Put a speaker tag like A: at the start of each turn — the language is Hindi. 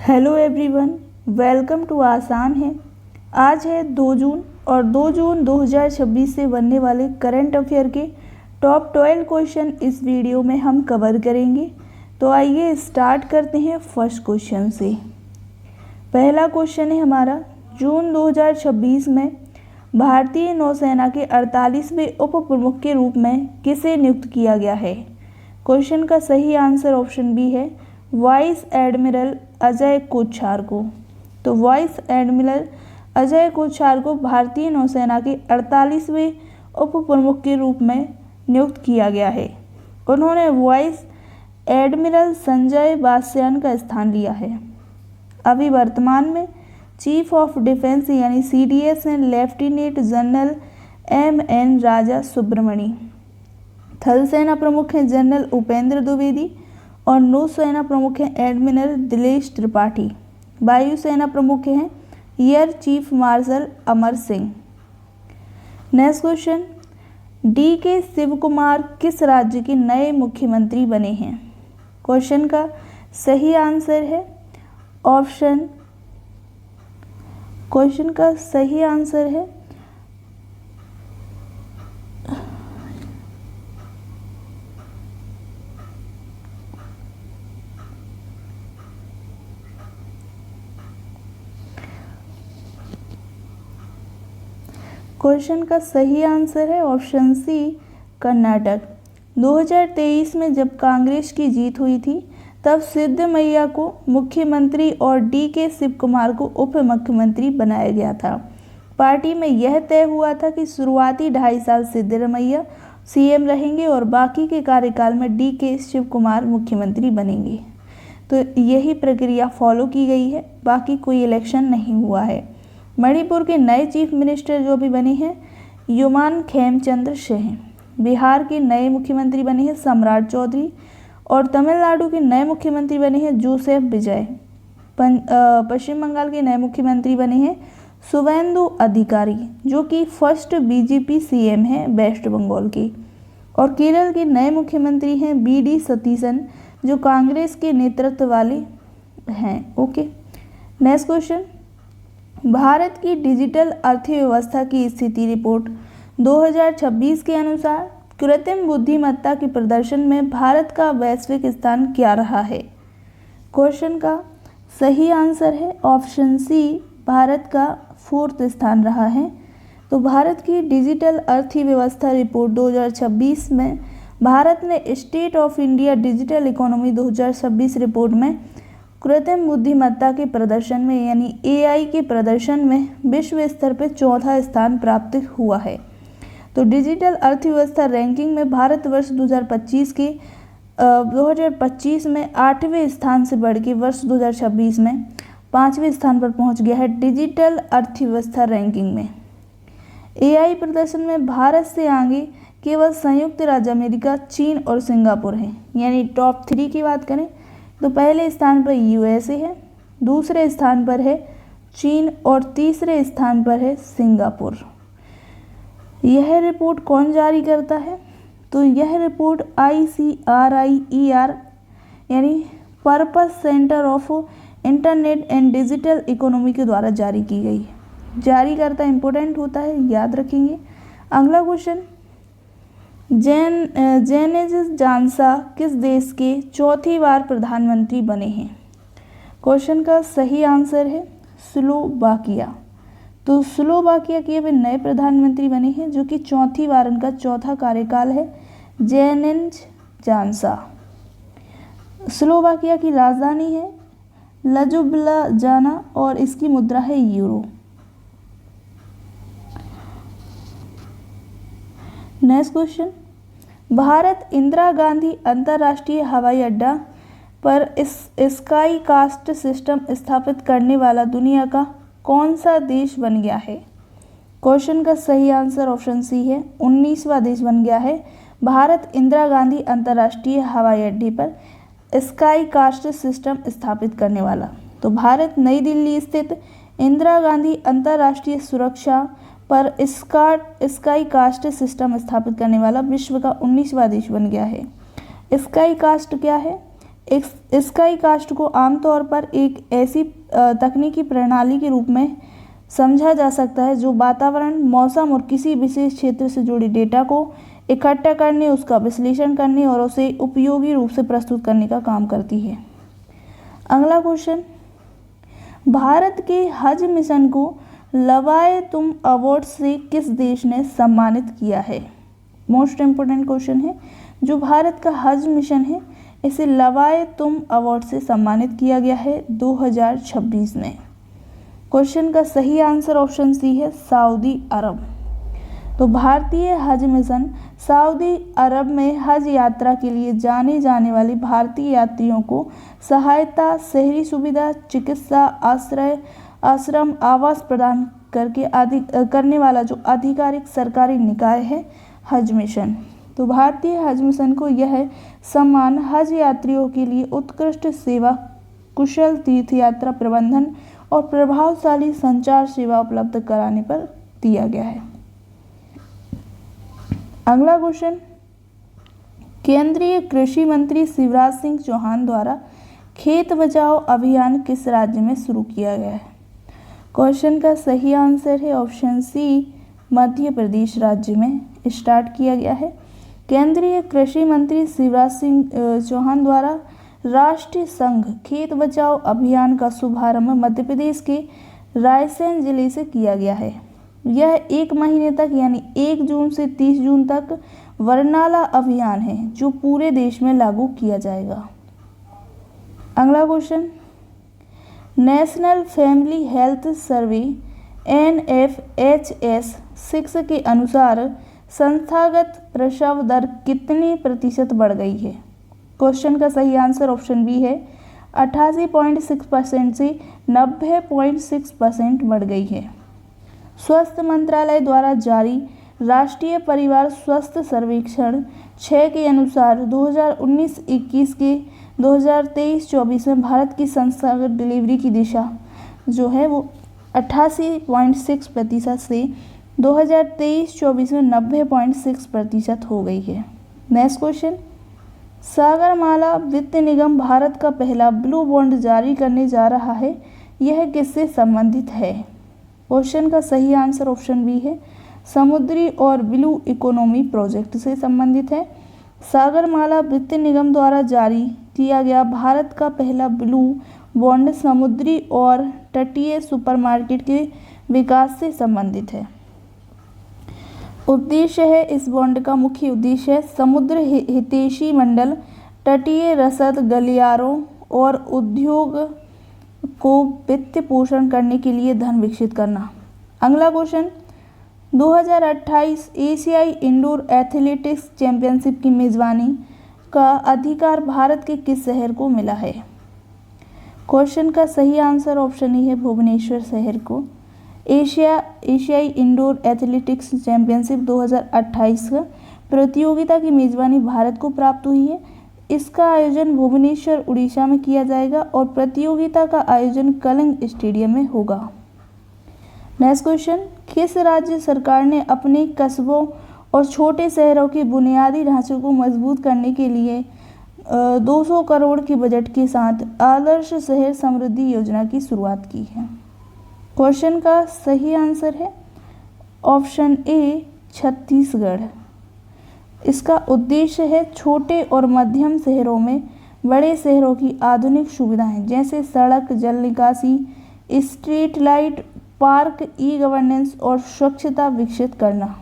A: हेलो एवरीवन, वेलकम टू आसान है। आज है 2 जून और 2 जून 2026 से बनने वाले करंट अफेयर के टॉप 12 क्वेश्चन इस वीडियो में हम कवर करेंगे। तो आइए स्टार्ट करते हैं फर्स्ट क्वेश्चन से। पहला क्वेश्चन है हमारा, जून 2026 में भारतीय नौसेना के 48वें उप प्रमुख के रूप में किसे नियुक्त किया गया है? क्वेश्चन का सही आंसर ऑप्शन बी है वाइस एडमिरल अजय कोछार को। तो वाइस एडमिरल अजय कोछार को भारतीय नौसेना के 48वें उप प्रमुख के रूप में नियुक्त किया गया है। उन्होंने वाइस एडमिरल संजय बास्यान का स्थान लिया है। अभी वर्तमान में चीफ ऑफ डिफेंस यानी CDS हैं लेफ्टिनेंट जनरल MN राजा सुब्रमणी। थल सेना प्रमुख हैं जनरल उपेंद्र द्विवेदी और नौसेना प्रमुख हैं एडमिरल दिनेश त्रिपाठी। वायुसेना प्रमुख हैं air chief marshal Amar Singh. Next question, DK Shivakumar किस राज्य के नए मुख्यमंत्री बने हैं? क्वेश्चन का सही आंसर है ऑप्शन सी कर्नाटक। 2023 में जब कांग्रेस की जीत हुई थी तब सिद्धरमैया को मुख्यमंत्री और DK शिव कुमार को उप मुख्यमंत्री बनाया गया था। पार्टी में यह तय हुआ था कि शुरुआती 2.5 साल सिद्धरमैया CM रहेंगे और बाकी के कार्यकाल में DK शिव कुमार मुख्यमंत्री बनेंगे। तो यही प्रक्रिया फॉलो की गई है, बाकी कोई इलेक्शन नहीं हुआ है। मणिपुर के नए चीफ मिनिस्टर जो भी बने हैं युमान खेमचंद्र सिंह। बिहार के नए मुख्यमंत्री बने हैं सम्राट चौधरी और तमिलनाडु के नए मुख्यमंत्री बने हैं जोसेफ विजय। पश्चिम बंगाल के नए मुख्यमंत्री बने हैं शुवेंदु अधिकारी जो कि फर्स्ट BJP CM हैं वेस्ट बंगाल के। और केरल के नए मुख्यमंत्री हैं BD सतीशन जो कांग्रेस के नेतृत्व वाले हैं। ओके, नेक्स्ट क्वेश्चन, भारत की डिजिटल अर्थव्यवस्था की स्थिति रिपोर्ट 2026 के अनुसार कृत्रिम बुद्धिमत्ता के प्रदर्शन में भारत का वैश्विक स्थान क्या रहा है? क्वेश्चन का सही आंसर है ऑप्शन सी, भारत का 4th स्थान रहा है। तो भारत की डिजिटल अर्थव्यवस्था रिपोर्ट 2026 में भारत ने state of India digital economy 2026 report में कृत्रिम बुद्धिमत्ता के प्रदर्शन में यानी AI के प्रदर्शन में विश्व स्तर पर 4था स्थान प्राप्त हुआ है। तो डिजिटल अर्थव्यवस्था रैंकिंग में भारत वर्ष 2025 में 8वें स्थान से बढ़ के वर्ष 2026 में 5वें स्थान पर पहुंच गया है डिजिटल अर्थव्यवस्था रैंकिंग में। AI प्रदर्शन में भारत से आगे केवल संयुक्त राज्य अमेरिका, चीन और सिंगापुर हैं। यानी टॉप 3 की बात करें तो पहले स्थान पर USA है, दूसरे स्थान पर है चीन और तीसरे स्थान पर है सिंगापुर। यह रिपोर्ट कौन जारी करता है? तो यह रिपोर्ट ICRIER यानी purpose centre of internet and digital economy के द्वारा जारी की गई है। जारी करता इम्पोर्टेंट होता है, याद रखेंगे। अगला क्वेश्चन, जेनेज जानसा किस देश के 4थी बार प्रधानमंत्री बने हैं? क्वेश्चन का सही आंसर है स्लोवाकिया। तो स्लोवाकिया के वे नए प्रधानमंत्री बने हैं जो कि 4थी बार उनका 4था कार्यकाल है, जेनेज जानसा। स्लोवाकिया की राजधानी है लजुब्लाजाना और इसकी मुद्रा है euro. Next question, Bharat Indira Gandhi अंतर्राष्ट्रीय हवाई अड्डा पर स्काई कास्ट सिस्टम स्थापित करने वाला दुनिया का कौन सा देश बन गया है? क्वेश्चन का सही आंसर ऑप्शन सी है 19वां देश बन गया है भारत इंदिरा गांधी अंतर्राष्ट्रीय हवाई अड्डे पर स्काई कास्ट सिस्टम स्थापित करने वाला। तो भारत नई दिल्ली स्थित इंदिरा गांधी अंतर्राष्ट्रीय सुरक्षा पर स्काई कास्ट सिस्टम स्थापित करने वाला विश्व का 19वां देश बन गया है। स्काई कास्ट क्या है? स्काई कास्ट को आमतौर पर एक ऐसी तकनीकी प्रणाली के रूप में समझा जा सकता है जो वातावरण, मौसम और किसी विशेष क्षेत्र से जुड़े डेटा को इकट्ठा करने, उसका विश्लेषण करने और उसे उपयोगी रूप से प्रस्तुत करने का काम करती है। अगला क्वेश्चन, भारत के हज मिशन को लवाए तुम अवार्ड से किस देश ने सम्मानित किया है? मोस्ट इम्पोर्टेंट क्वेश्चन है। जो भारत का हज मिशन है इसे लवाए तुम अवार्ड से सम्मानित किया गया है 2026 में। क्वेश्चन का सही आंसर ऑप्शन सी है सऊदी अरब। तो भारतीय हज मिशन सऊदी अरब में हज यात्रा के लिए जाने जाने वाले भारतीय यात्रियों को सहायता, शहरी सुविधा, चिकित्सा, आश्रय, आश्रम, आवास प्रदान करने वाला जो आधिकारिक सरकारी निकाय है हज मिशन। तो भारतीय हज मिशन को यह सम्मान हज यात्रियों के लिए उत्कृष्ट सेवा, कुशल तीर्थ यात्रा प्रबंधन और प्रभावशाली संचार सेवा उपलब्ध कराने पर दिया गया है। अगला क्वेश्चन, केंद्रीय कृषि मंत्री शिवराज सिंह चौहान द्वारा खेत बचाओ अभियान किस राज्य में शुरू किया गया है? क्वेश्चन का सही आंसर है ऑप्शन सी, मध्य प्रदेश राज्य में स्टार्ट किया गया है। केंद्रीय कृषि मंत्री शिवराज सिंह चौहान द्वारा राष्ट्रीय संघ खेत बचाओ अभियान का शुभारंभ मध्य प्रदेश के रायसेन जिले से किया गया है। यह 1 महीने तक यानी 1 जून से 30 जून तक वर्नाला अभियान है जो पूरे देश में लागू किया जाएगा। अगला question, national family health survey NFHS 6 के अनुसार संस्थागत प्रसव दर कितनी प्रतिशत बढ़ गई है? क्वेश्चन का सही आंसर ऑप्शन बी है 88.6% से 90.6% बढ़ गई है। स्वास्थ्य मंत्रालय द्वारा जारी राष्ट्रीय परिवार स्वास्थ्य सर्वेक्षण 6 के अनुसार 2019-21 के 2023-24 में भारत की संस्थागत डिलीवरी की दिशा जो है वो 88.6% से 2023-24 में 90.6% हो गई है। नेक्स्ट क्वेश्चन, सागरमाला वित्त निगम भारत का पहला ब्लू बॉन्ड जारी करने जा रहा है, यह किससे संबंधित है? क्वेश्चन का सही आंसर ऑप्शन बी है समुद्री और ब्लू इकोनॉमी प्रोजेक्ट से संबंधित है। सागरमाला वित्त निगम द्वारा जारी किया गया भारत का पहला ब्लू बॉन्ड समुद्री और तटीय सुपरमार्केट के विकास से संबंधित है। उद्देश्य है, इस बॉन्ड का मुख्य उद्देश्य है समुद्र हितैषी मंडल, तटीय रसद गलियारों और उद्योग को वित्त पोषण करने के लिए धन विकसित करना। अगला क्वेश्चन, 2028 एशियाई इंडोर एथलेटिक्स चैंपियनशिप की मेजबानी का अधिकार भारत के किस शहर को मिला है? क्वेश्चन का सही आंसर ऑप्शन ई है भुवनेश्वर शहर को। एशियाई इंडोर एथलेटिक्स चैंपियनशिप 2028 का प्रतियोगिता की मेजबानी भारत को प्राप्त हुई है। इसका आयोजन भुवनेश्वर उड़ीसा में किया जाएगा और प्रतियोगिता का आयोजन कलिंग स्टेडियम में होगा। नेक्स्ट क्वेश्चन, किस राज्य सरकार ने अपने कस्बों और छोटे शहरों के बुनियादी ढांचे को मजबूत करने के लिए 200 करोड़ के बजट के साथ आदर्श शहर समृद्धि योजना की शुरुआत की है? क्वेश्चन का सही आंसर है ऑप्शन ए छत्तीसगढ़। इसका उद्देश्य है छोटे और मध्यम शहरों में बड़े शहरों की आधुनिक सुविधाएं जैसे सड़क, जल निकासी, street light, park, e governance और स्वच्छता विकसित करना।